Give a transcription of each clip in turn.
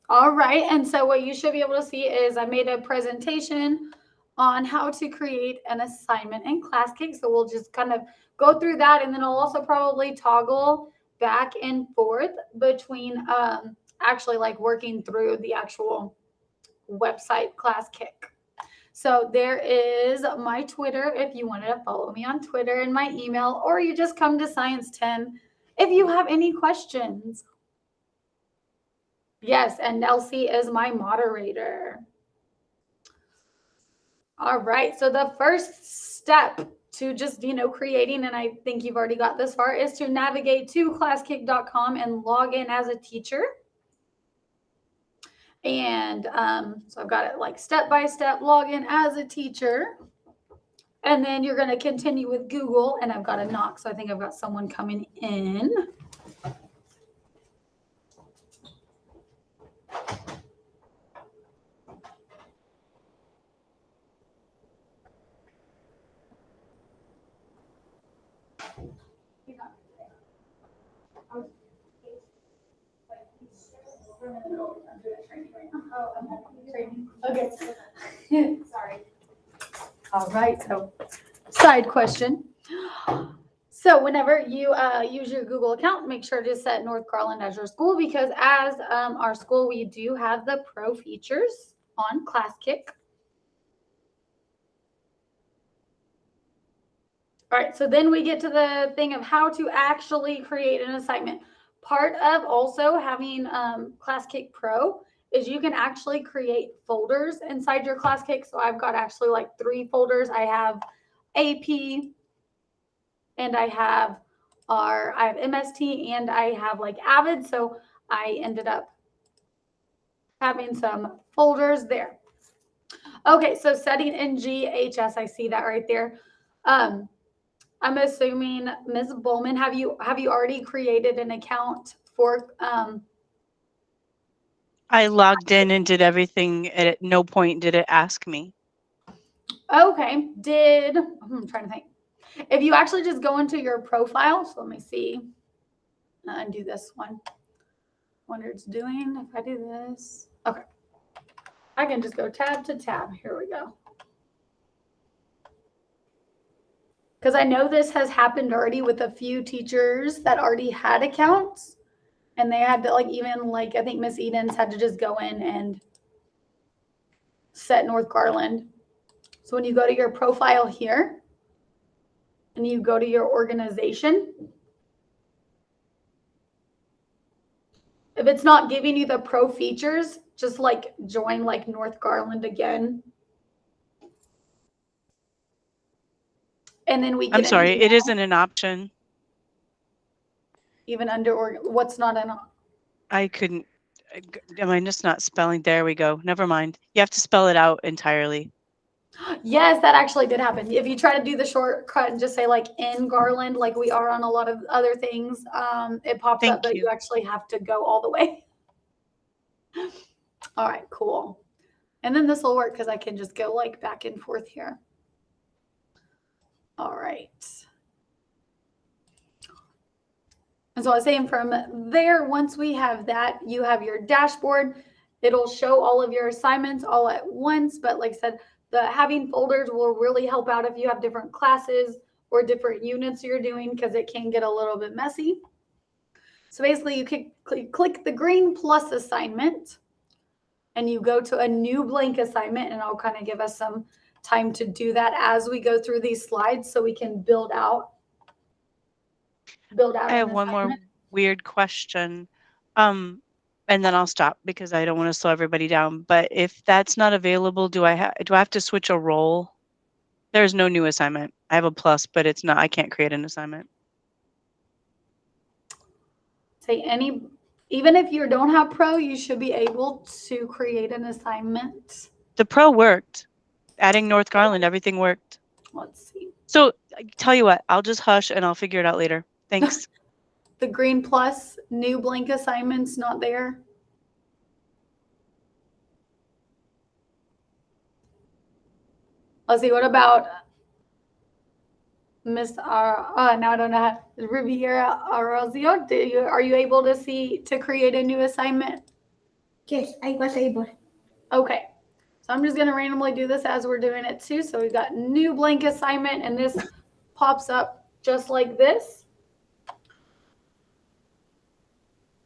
All right. And so what you should be able to see is I made a presentation on how to create an assignment in Classkick. So we'll just kind of go through that, and then I'll also probably toggle back and forth between actually like working through the actual website Classkick. So there is my Twitter if you wanted to follow me on Twitter, and my email, or you just come to Science 10 if you have any questions. Yes, and Elsie is my moderator. All right. So the first step to just, creating, and I think you've already got this far, is to navigate to classkick.com and log in as a teacher. And so I've got it like step-by-step login as a teacher. And then you're going to continue with Google, and I've got a knock. So I think I've got someone coming in. Okay. Sorry. All right. So, side question. So, whenever you use your Google account, make sure to set North Garland as your school, because as our school, we do have the pro features on Classkick. All right. So then we get to the thing of how to actually create an assignment. Part of also having Classkick Pro is you can actually create folders inside your Classkick. So I've got actually like 3 folders. I have AP, and I have MST, and I have like Avid. So I ended up having some folders there. Okay, so setting in GHS, I see that right there. I'm assuming Ms. Bowman, have you already created an account for I logged in and did everything, and at no point did it ask me. Okay. I'm trying to think. If you actually just go into your profile, so let me see. Undo this one. Wonder it's doing if I do this. Okay. I can just go tab to tab. Here we go. Because I know this has happened already with a few teachers that already had accounts, and they had to I think Miss Edens had to just go in and set North Garland. So when you go to your profile here and you go to your organization, if it's not giving you the pro features, just like join like North Garland again. And then we get I'm sorry, it isn't an option. Even under what's not an I couldn't. Am I just not spelling? There we go. Never mind. You have to spell it out entirely. Yes, that actually did happen. If you try to do the shortcut and just say like in Garland, like we are on a lot of other things, it pops up, but you actually have to go all the way. All right, cool. And then this will work because I can just go like back and forth here. All right. And so I was saying from there, once we have that, you have your dashboard. It'll show all of your assignments all at once. But like I said, having folders will really help out if you have different classes or different units you're doing, because it can get a little bit messy. So basically you click the green plus assignment, and you go to a new blank assignment, and I'll kind of give us some time to do that as we go through these slides so we can build out. I have one more weird question. And then I'll stop because I don't want to slow everybody down. But if that's not available, do I have to switch a role? There's no new assignment. I have a plus, but it's not. I can't create an assignment. Say even if you don't have pro, you should be able to create an assignment. The pro worked. Adding North Garland, everything worked. Let's see. So I tell you what, I'll just hush and I'll figure it out later. Thanks. The green plus new blank assignments not there. Let's see. What about Miss now I don't know how, Riviera Arozio? Are you able to create a new assignment? Yes, I was able. Okay. So I'm just going to randomly do this as we're doing it too. So we've got new blank assignment, and this pops up just like this.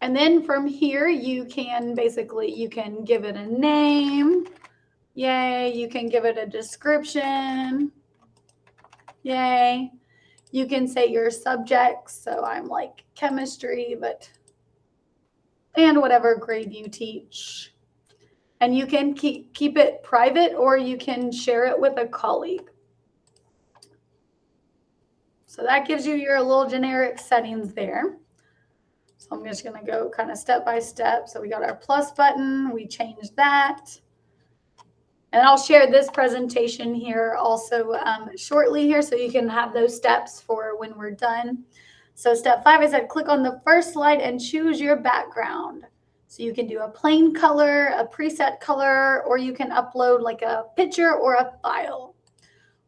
And then from here, you can give it a name. Yay. You can give it a description. Yay. You can say your subjects. So I'm like chemistry, and whatever grade you teach. And you can keep it private, or you can share it with a colleague. So that gives you your little generic settings there. So I'm just going to go kind of step by step. So we got our plus button. We changed that. And I'll share this presentation here also shortly here, so you can have those steps for when we're done. So step 5, I said click on the first slide and choose your background. So you can do a plain color, a preset color, or you can upload like a picture or a file.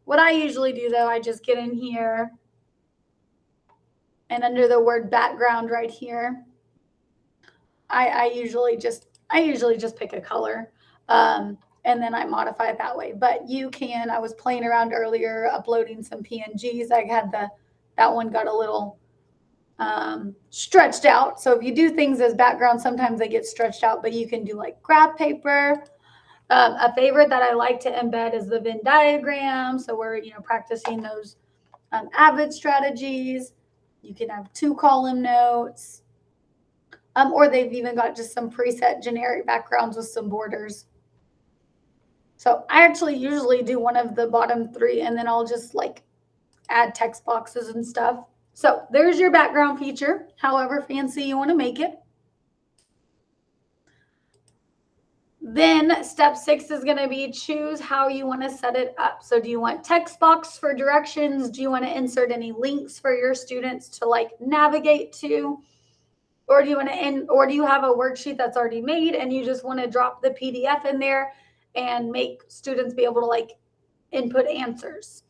What I usually do though, I just get in here and under the word background right here, I usually just pick a color. And then I modify it that way. But you can, I was playing around earlier, uploading some PNGs. I had that one got a little stretched out. So if you do things as background, sometimes they get stretched out, but you can do like graph paper. A favorite that I like to embed is the Venn diagram. So we're, practicing those AVID strategies. You can have 2-column notes. Or they've even got just some preset generic backgrounds with some borders. So I actually usually do one of the bottom 3, and then I'll just like add text boxes and stuff. So there's your background feature, however fancy you want to make it. Then step 6 is going to be choose how you want to set it up. So do you want text box for directions? Do you want to insert any links for your students to like navigate to? Or do you have a worksheet that's already made and you just want to drop the PDF in there and make students be able to like input answers?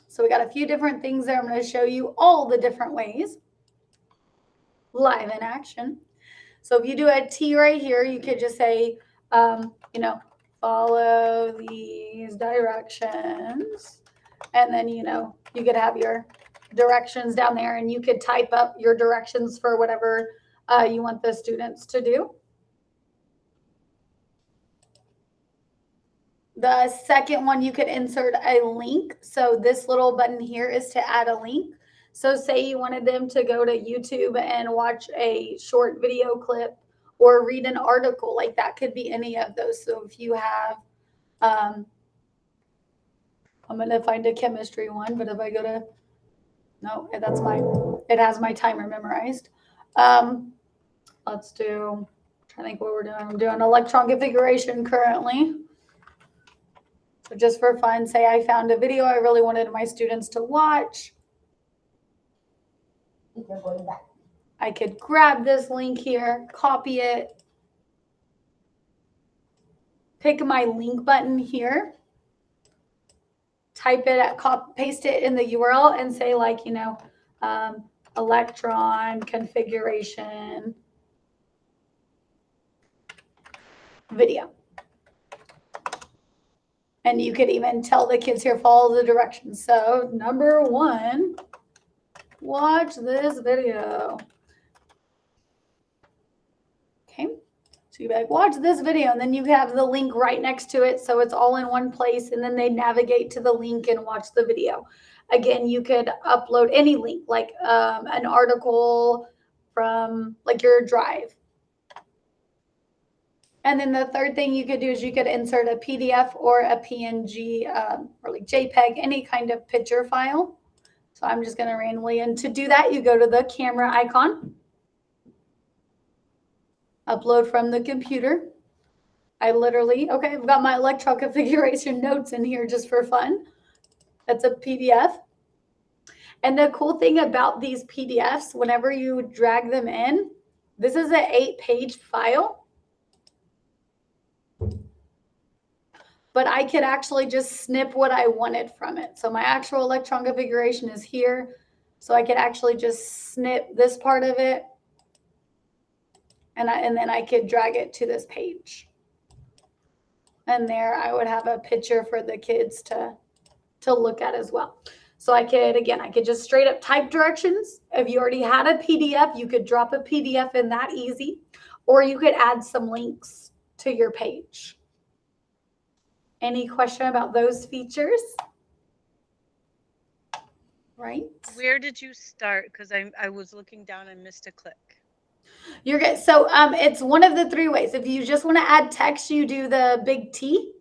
So we got a few different things there. I'm going to show you all the different ways live in action. So if you do a T right here, you could just say, follow these directions. And then, you could have your directions down there, and you could type up your directions for whatever you want the students to do. The second one, you could insert a link. So this little button here is to add a link. So say you wanted them to go to YouTube and watch a short video clip or read an article, like that could be any of those. So if you have, I'm going to find a chemistry one, but if I go to, no, it has my timer memorized. Let's do, I'm trying to think what we're doing. I'm doing electron configuration currently. So just for fun, say I found a video I really wanted my students to watch. I could grab this link here, copy it, pick my link button here, type it, paste it in the URL and say like, electron configuration video. And you could even tell the kids here, follow the directions. So number 1, watch this video. Okay. So you'd be like, watch this video. And then you have the link right next to it. So it's all in one place. And then they navigate to the link and watch the video. Again, you could upload any link, like an article from like your drive. And then the third thing you could do is you could insert a PDF or a PNG or like JPEG, any kind of picture file. So I'm just going to randomly, and to do that, you go to the camera icon, upload from the computer. I've got my electron configuration notes in here just for fun. That's a PDF. And the cool thing about these PDFs, whenever you drag them in, this is an 8-page file. But I could actually just snip what I wanted from it. So my actual electron configuration is here. So I could actually just snip this part of it and then I could drag it to this page. And there I would have a picture for the kids to look at as well. So I could just straight up type directions. If you already had a PDF, you could drop a PDF in that easy, or you could add some links to your page. Any question about those features? Right. Where did you start? Because I was looking down and missed a click. You're good. So it's one of the three ways. If you just want to add text, you do the big T.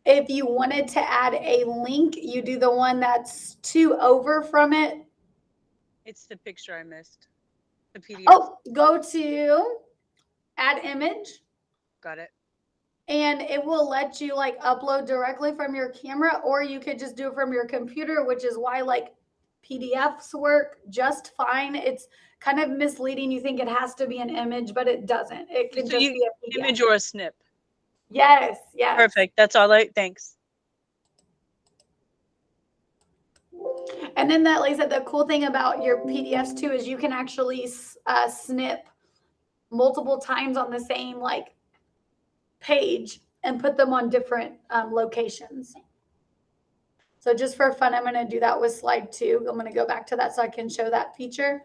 If you wanted to add a link, you do the one that's 2 over from it. It's the picture I missed. The PDF. Oh, go to add image. Got it. And it will let you like upload directly from your camera, or you could just do it from your computer, which is why like PDFs work just fine. It's kind of misleading. You think it has to be an image, but it doesn't. It can just be a PDF. Image or a snip. Yes, yes. Perfect. That's all thanks. And then that, like I said, the cool thing about your PDFs too is you can actually snip multiple times on the same like page and put them on different locations. So just for fun, I'm going to do that with slide 2. I'm going to go back to that so I can show that feature.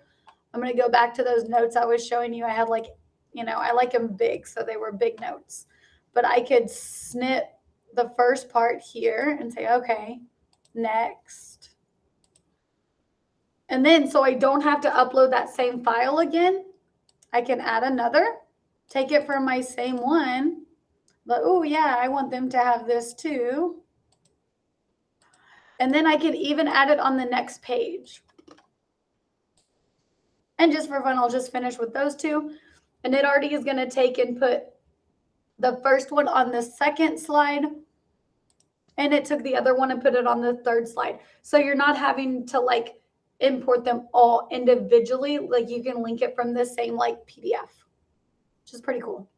I'm going to go back to those notes I was showing you. I had like, I like them big, so they were big notes. But I could snip the first part here and say, okay, next. And then so I don't have to upload that same file again. I can add another, take it from my same one. But, oh, yeah, I want them to have this too. And then I can even add it on the next page. And just for fun, I'll just finish with those two. And it already is going to take and put the first one on the second slide. And it took the other one and put it on the third slide. So you're not having to like import them all individually. Like you can link it from the same like PDF, which is pretty cool.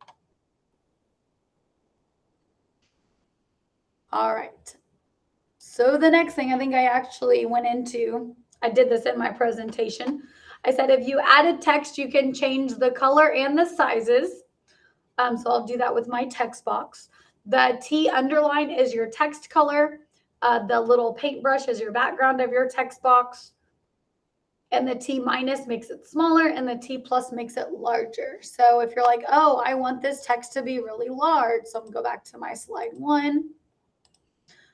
All right. So the next thing I think I actually went into, I did this in my presentation. I said, if you added text, you can change the color and the sizes. So I'll do that with my text box. The T underline is your text color. The little paintbrush is your background of your text box. And the T minus makes it smaller and the T plus makes it larger. So if you're like, oh, I want this text to be really large. So I'm going to go back to my slide 1.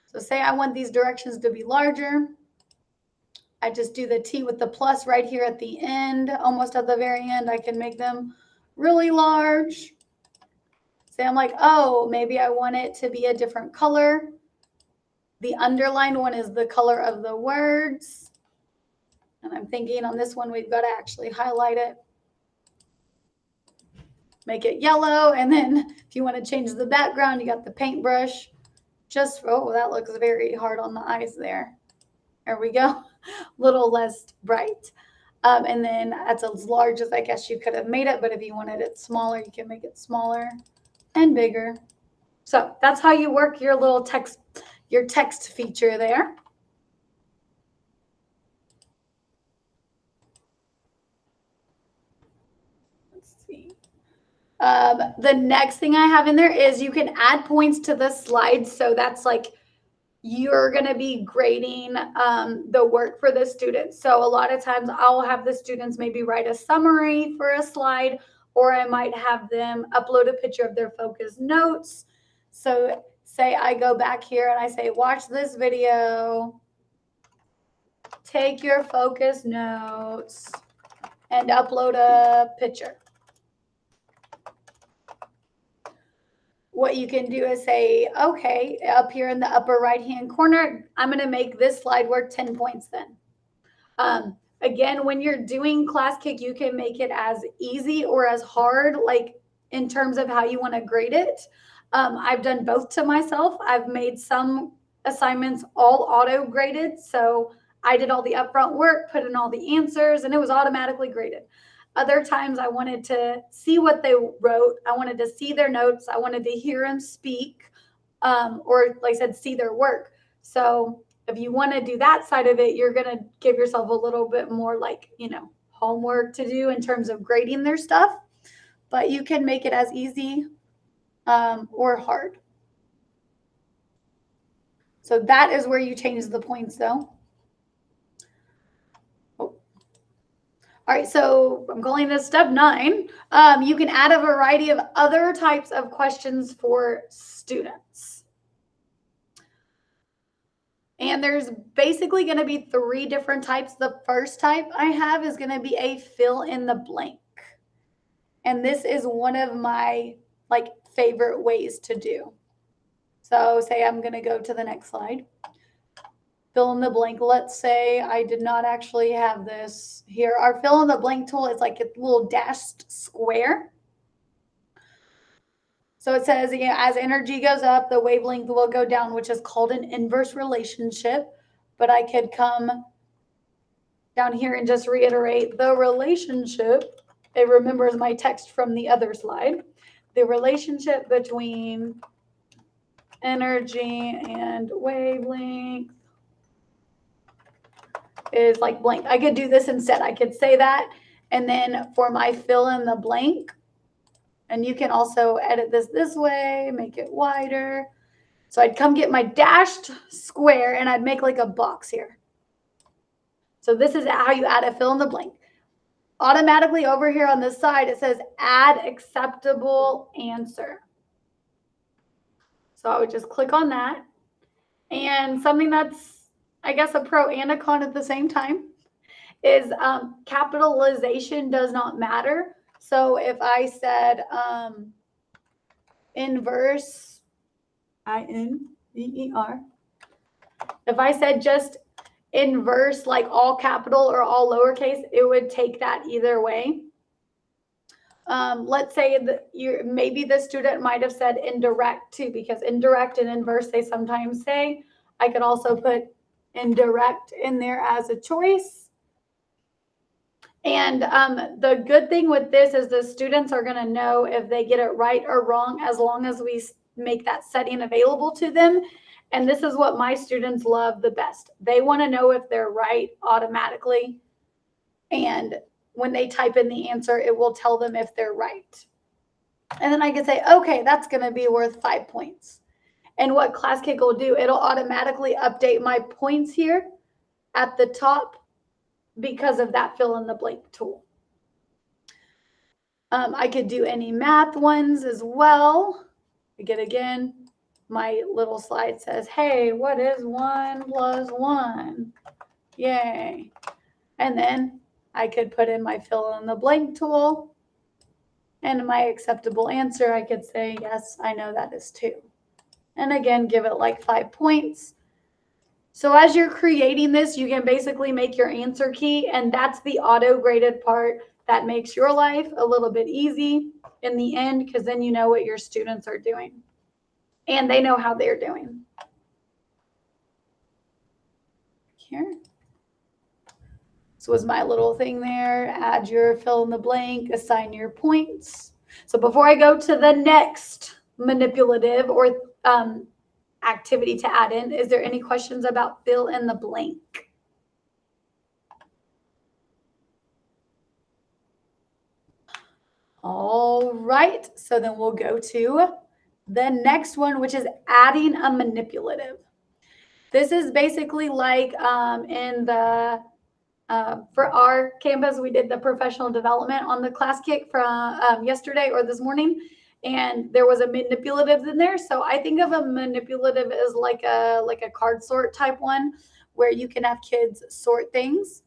So say I want these directions to be larger. I just do the T with the plus right here at the end, almost at the very end. I can make them really large. Say I'm like, oh, maybe I want it to be a different color. The underlined one is the color of the words. And I'm thinking on this one, we've got to actually highlight it. Make it yellow. And then if you want to change the background, you got the paintbrush. Just, oh, that looks very hard on the eyes there. There we go. A little less bright. And then that's as large as I guess you could have made it. But if you wanted it smaller, you can make it smaller and bigger. So that's how you work your little text, your text feature there. Let's see. The next thing I have in there is you can add points to the slides. So that's like you're going to be grading the work for the students. So a lot of times I'll have the students maybe write a summary for a slide, or I might have them upload a picture of their focus notes. So say I go back here and I say, watch this video, take your focus notes, and upload a picture. What you can do is say, okay, up here in the upper right-hand corner, I'm going to make this slide worth 10 points then. Again, when you're doing Classkick, you can make it as easy or as hard, like in terms of how you want to grade it. I've done both to myself. I've made some assignments all auto-graded. So I did all the upfront work, put in all the answers, and it was automatically graded. Other times I wanted to see what they wrote. I wanted to see their notes. I wanted to hear them speak, or like I said, see their work. So if you want to do that side of it, you're going to give yourself a little bit more like, homework to do in terms of grading their stuff, but you can make it as easy or hard. So that is where you change the points though. Oh. All right, so I'm calling this step 9. You can add a variety of other types of questions for students. And there's basically going to be 3 different types. The first type I have is going to be a fill in the blank. And this is one of my favorite ways to do. So say I'm going to go to the next slide. Fill in the blank. Let's say I did not actually have this here. Our fill in the blank tool is like a little dashed square. So it says, as energy goes up, the wavelength will go down, which is called an inverse relationship. But I could come down here and just reiterate the relationship. It remembers my text from the other slide. The relationship between energy and wavelength is like blank. I could do this instead. I could say that. And then for my fill in the blank, and you can also edit this way, make it wider. So I'd come get my dashed square and I'd make like a box here. So this is how you add a fill in the blank. Automatically over here on this side, it says add acceptable answer. So I would just click on that. And something that's, I guess, a pro and a con at the same time is capitalization does not matter. So if I said inverse, I-N-V-E-R, if I said just inverse, like all capital or all lowercase, it would take that either way. Let's say that maybe the student might have said indirect too, because indirect and inverse, they sometimes say. I could also put indirect in there as a choice. And the good thing with this is the students are going to know if they get it right or wrong as long as we make that setting available to them. And this is what my students love the best. They want to know if they're right automatically. And when they type in the answer, it will tell them if they're right. And then I can say, okay, that's going to be worth 5 points. And what Classkick will do, it'll automatically update my points here at the top because of that fill in the blank tool. I could do any math ones as well. Again, my little slide says, hey, what is 1 plus 1? Yay. And then I could put in my fill in the blank tool. And my acceptable answer, I could say, yes, I know that is 2. And again, give it like 5 points. So as you're creating this, you can basically make your answer key, and that's the auto-graded part that makes your life a little bit easy in the end, because then you know what your students are doing, and they know how they're doing. Here. This was my little thing there. Add your fill in the blank, assign your points. So before I go to the next manipulative or activity to add in, is there any questions about fill in the blank? All right, so then we'll go to the next one, which is adding a manipulative. This is basically like in the for our campus, we did the professional development on the Classkick from yesterday or this morning. And there was a manipulative in there. So I think of a manipulative as like a card sort type one where you can have kids sort things.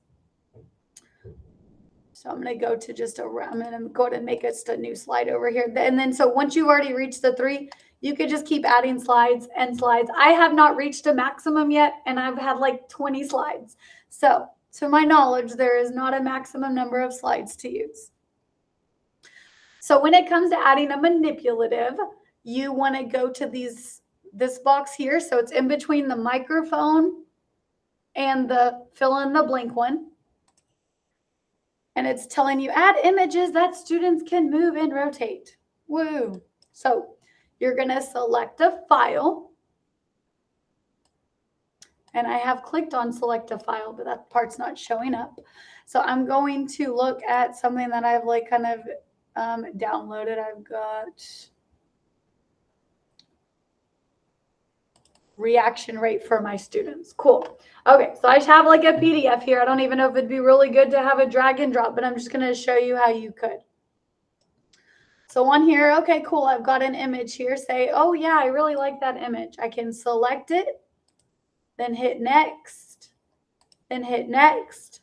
So I'm going to go to I'm going to go ahead and make just a new slide over here. And then so once you've already reached the 3, you could just keep adding slides and slides. I have not reached a maximum yet, and I've had like 20 slides. So to my knowledge, there is not a maximum number of slides to use. So when it comes to adding a manipulative, you want to go to this box here. So it's in between the microphone and the fill in the blank one. And it's telling you add images that students can move and rotate. Woo. So you're going to select a file. And I have clicked on select a file, but that part's not showing up. So I'm going to look at something that I've like kind of downloaded. I've got reaction rate for my students. Cool. Okay, so I have like a PDF here. I don't even know if it'd be really good to have a drag and drop, but I'm just going to show you how you could. So on here, okay, cool. I've got an image here. Say, oh yeah, I really like that image. I can select it, then hit next, then hit next,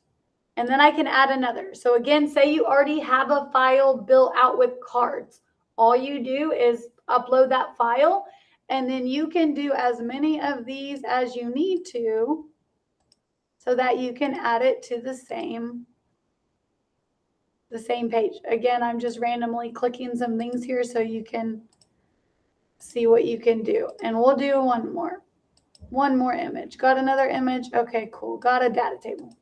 and then I can add another. So again, say you already have a file built out with cards. All you do is upload that file, and then you can do as many of these as you need to so that you can add it to the same page. Again, I'm just randomly clicking some things here so you can see what you can do. And we'll do one more image. Got another image. Okay, cool. Got a data table.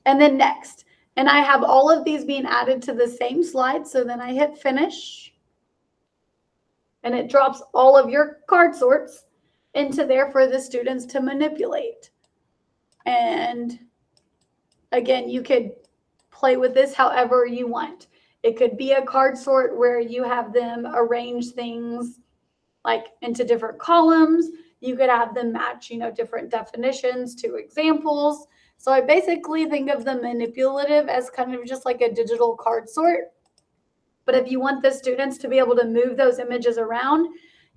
And then next. And I have all of these being added to the same slide. So then I hit finish. And it drops all of your card sorts into there for the students to manipulate. And again, you could play with this however you want. It could be a card sort where you have them arrange things like into different columns. You could have them match, different definitions to examples. So I basically think of the manipulative as kind of just like a digital card sort. But if you want the students to be able to move those images around,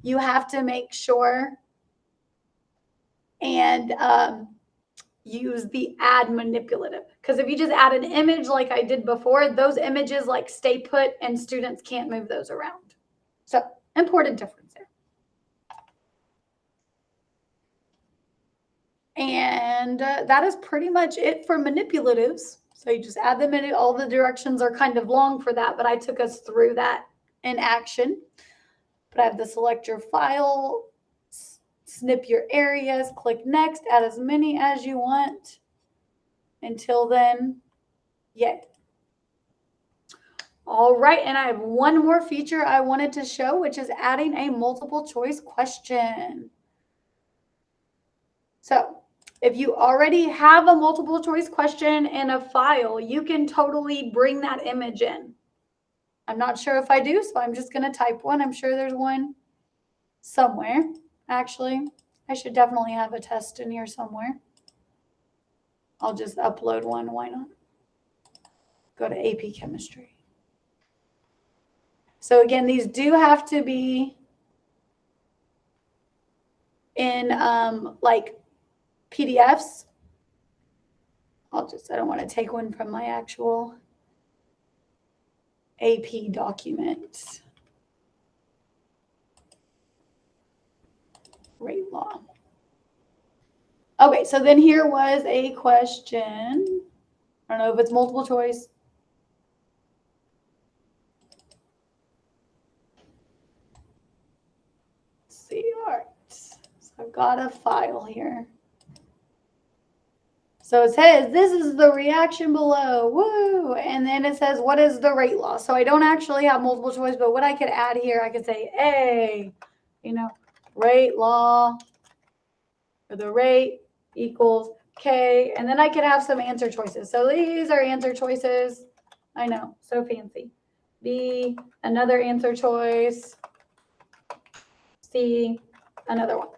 you have to make sure and use the add manipulative. Because if you just add an image like I did before, those images like stay put and students can't move those around. So important difference there. And that is pretty much it for manipulatives. So you just add them in. All the directions are kind of long for that, but I took us through that in action. But I have the select your file, snip your areas, click next, add as many as you want. Until then, yay. All right, and I have one more feature I wanted to show, which is adding a multiple choice question. So if you already have a multiple choice question in a file, you can totally bring that image in. I'm not sure if I do, so I'm just going to type one. I'm sure there's one somewhere. Actually, I should definitely have a test in here somewhere. I'll just upload one. Why not? Go to AP Chemistry. So again, these do have to be in like PDFs. I don't want to take one from my actual AP document. Rate law. Okay, so then here was a question. I don't know if it's multiple choice. Let's see, all right. So I've got a file here. So it says, this is the reaction below, woo! And then it says, what is the rate law? So I don't actually have multiple choice, but what I could add here, I could say A, rate law, or the rate equals K, and then I could have some answer choices. So these are answer choices. I know, so fancy. B, another answer choice. C, another one.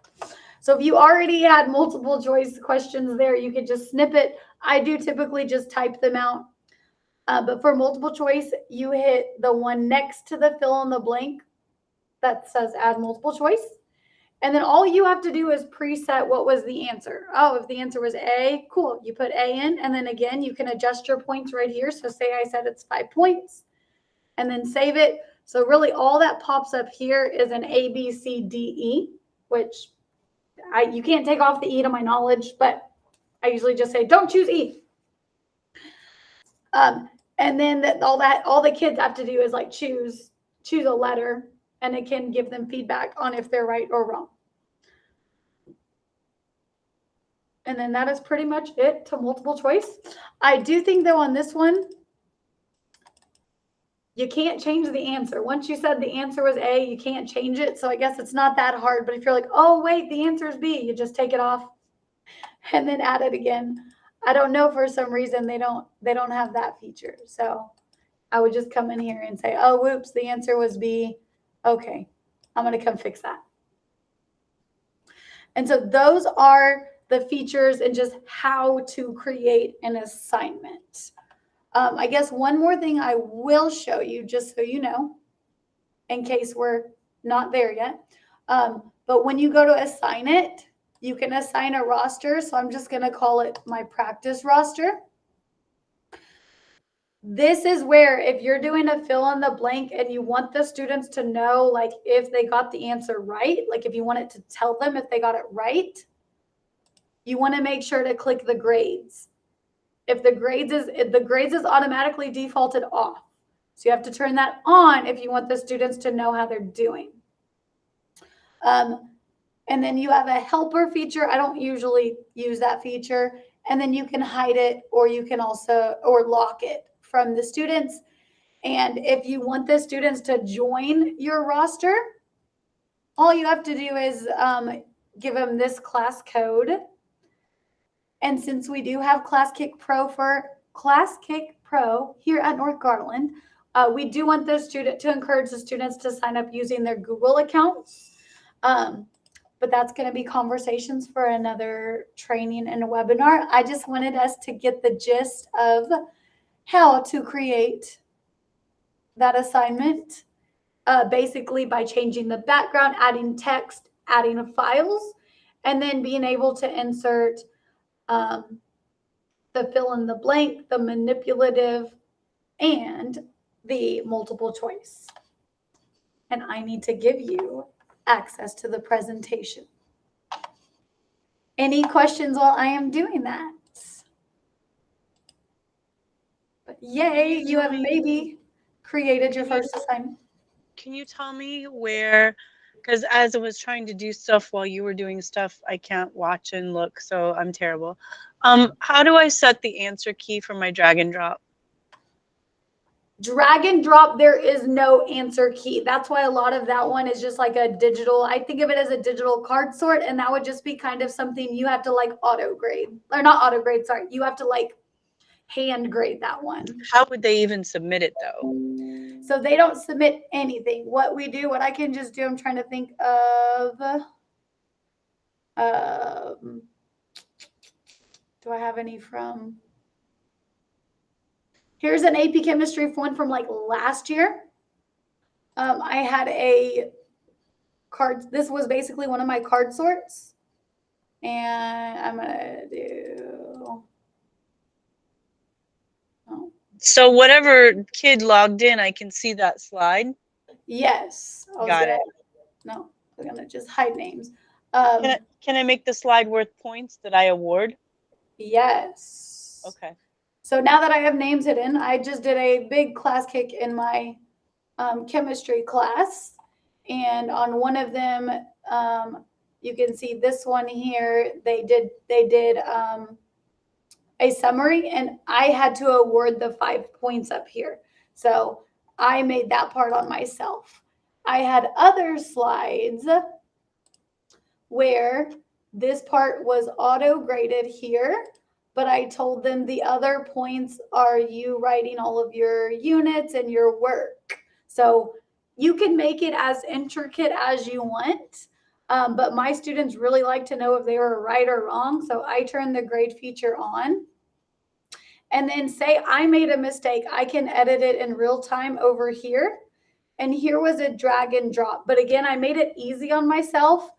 So if you already had multiple choice questions there, you could just snip it. I do typically just type them out. But for multiple choice, you hit the one next to the fill in the blank that says add multiple choice. And then all you have to do is preset what was the answer. Oh, if the answer was A, cool. You put A in, and then again, you can adjust your points right here. So say I said it's 5 points, and then save it. So really all that pops up here is an A, B, C, D, E, which you can't take off the E to my knowledge, but I usually just say, don't choose E. And then all the kids have to do is like choose a letter, and it can give them feedback on if they're right or wrong. And then that is pretty much it to multiple choice. I do think though on this one, you can't change the answer. Once you said the answer was A, you can't change it. So I guess it's not that hard. But if you're like, oh, wait, the answer is B, you just take it off and then add it again. I don't know, for some reason they don't have that feature. So I would just come in here and say, oh, whoops, the answer was B. Okay, I'm going to come fix that. And so those are the features and just how to create an assignment. I guess one more thing I will show you, just so you know, in case we're not there yet. But when you go to assign it, you can assign a roster. So I'm just going to call it my practice roster. This is where, if you're doing a fill in the blank and you want the students to know, like, if they got the answer right, like if you want it to tell them if they got it right, you want to make sure to click the grades. If the grades is automatically defaulted off. So you have to turn that on if you want the students to know how they're doing. And then you have a helper feature. I don't usually use that feature. And then you can hide it, or you can also, or lock it from the students. And if you want the students to join your roster, all you have to do is give them this class code. And since we do have Classkick Pro here at North Garland, we do want the student to encourage the students to sign up using their Google accounts. But that's going to be conversations for another training and a webinar. I just wanted us to get the gist of how to create that assignment, basically by changing the background, adding text, adding files, and then being able to insert the fill in the blank, the manipulative, and the multiple choice. And I need to give you access to the presentation. Any questions while I am doing that? But yay, you have maybe created your first assignment. Can you tell me where, because as I was trying to do stuff while you were doing stuff, I can't watch and look, so I'm terrible. How do I set the answer key for my drag and drop? Drag and drop, there is no answer key. That's why a lot of that one is just like a digital, I think of it as a digital card sort, and that would just be kind of something you have to like auto grade, or not auto grade, sorry. You have to like hand grade that one. How would they even submit it though? So they don't submit anything. What we do, what I can just do, I'm trying to think of, do I have any from? Here's an AP chemistry one from like last year. I had a card. This was basically one of my card sorts. And I'm going to do. Oh. So whatever kid logged in, I can see that slide? Yes. Got it. No, I'm going to just hide names. Can I make the slide worth points that I award? Yes. Okay. So now that I have names hidden, I just did a big Classkick in my chemistry class. And on one of them, you can see this one here. They did a summary, and I had to award the 5 points up here. So I made that part on myself. I had other slides where this part was auto graded here, but I told them the other points are you writing all of your units and your work. So you can make it as intricate as you want, but my students really like to know if they were right or wrong. So I turned the grade feature on. And then say I made a mistake, I can edit it in real time over here. And here was a drag and drop. But again, I made it easy on myself.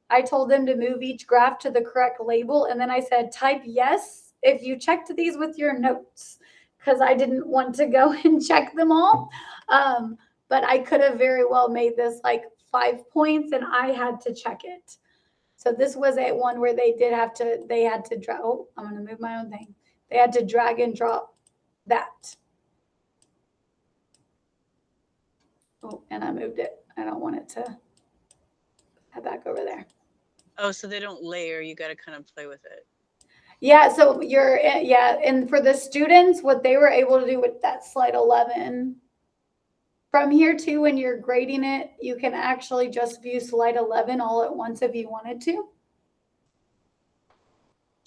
I told them to move each graph to the correct label. And then I said, type yes if you checked these with your notes, because I didn't want to go and check them all. But I could have very well made this like 5 points, and I had to check it. So this was a one where they had to draw. Oh, I'm going to move my own thing. They had to drag and drop that. Oh, and I moved it. I don't want it to head back over there. Oh, so they don't layer. You got to kind of play with it. Yeah, so and for the students, what they were able to do with that slide 11, from here too, when you're grading it, you can actually just view slide 11 all at once if you wanted to.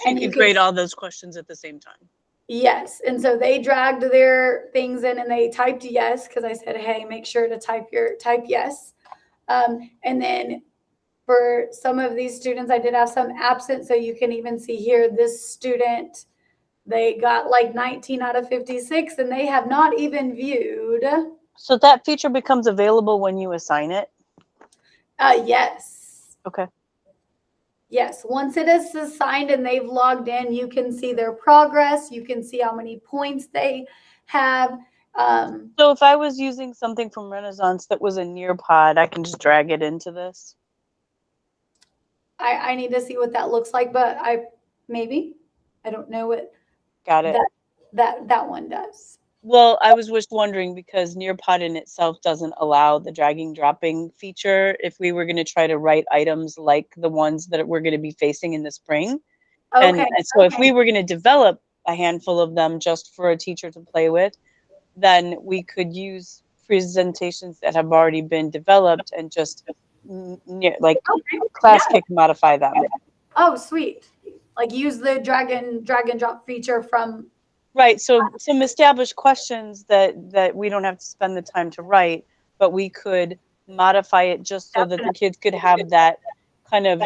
So you could grade all those questions at the same time. Yes. And so they dragged their things in and they typed yes, because I said, hey, make sure to type yes. And then for some of these students, I did have some absent. So you can even see here, this student, they got like 19 out of 56 and they have not even viewed. So that feature becomes available when you assign it? Yes. Okay. Yes, once it is assigned and they've logged in, you can see their progress. You can see how many points they have. So if I was using something from Renaissance that was a Nearpod, I can just drag it into this? I need to see what that looks like, but I don't know what Got it. that one does. Well, I was just wondering because Nearpod in itself doesn't allow the dragging dropping feature if we were going to try to write items like the ones that we're going to be facing in the spring. Okay. And so if we were going to develop a handful of them just for a teacher to play with, then we could use presentations that have already been developed and just like Classkick modify them. Oh, sweet. Like use the drag and drop feature from. Right. So some established questions that we don't have to spend the time to write, but we could modify it just so that the kids could have that kind of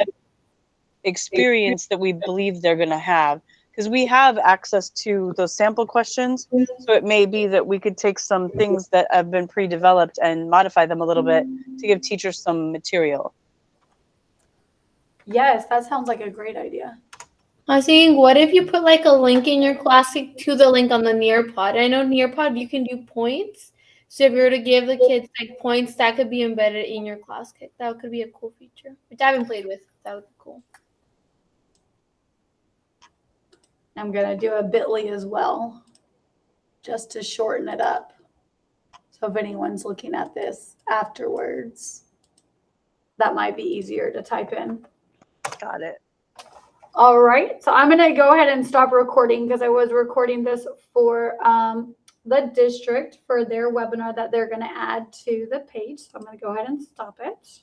experience that we believe they're going to have. Because we have access to those sample questions. So it may be that we could take some things that have been pre-developed and modify them a little bit to give teachers some material. Yes, that sounds like a great idea. I was thinking, what if you put like a link in your Classkick to the link on the Nearpod? I know Nearpod, you can do points. So if you were to give the kids like points, that could be embedded in your Classkick. That could be a cool feature, which I haven't played with. That would be cool. I'm going to do a bit.ly as well, just to shorten it up. So if anyone's looking at this afterwards, that might be easier to type in. Got it. All right, so I'm going to go ahead and stop recording because I was recording this for the district for their webinar that they're going to add to the page. So I'm going to go ahead and stop it.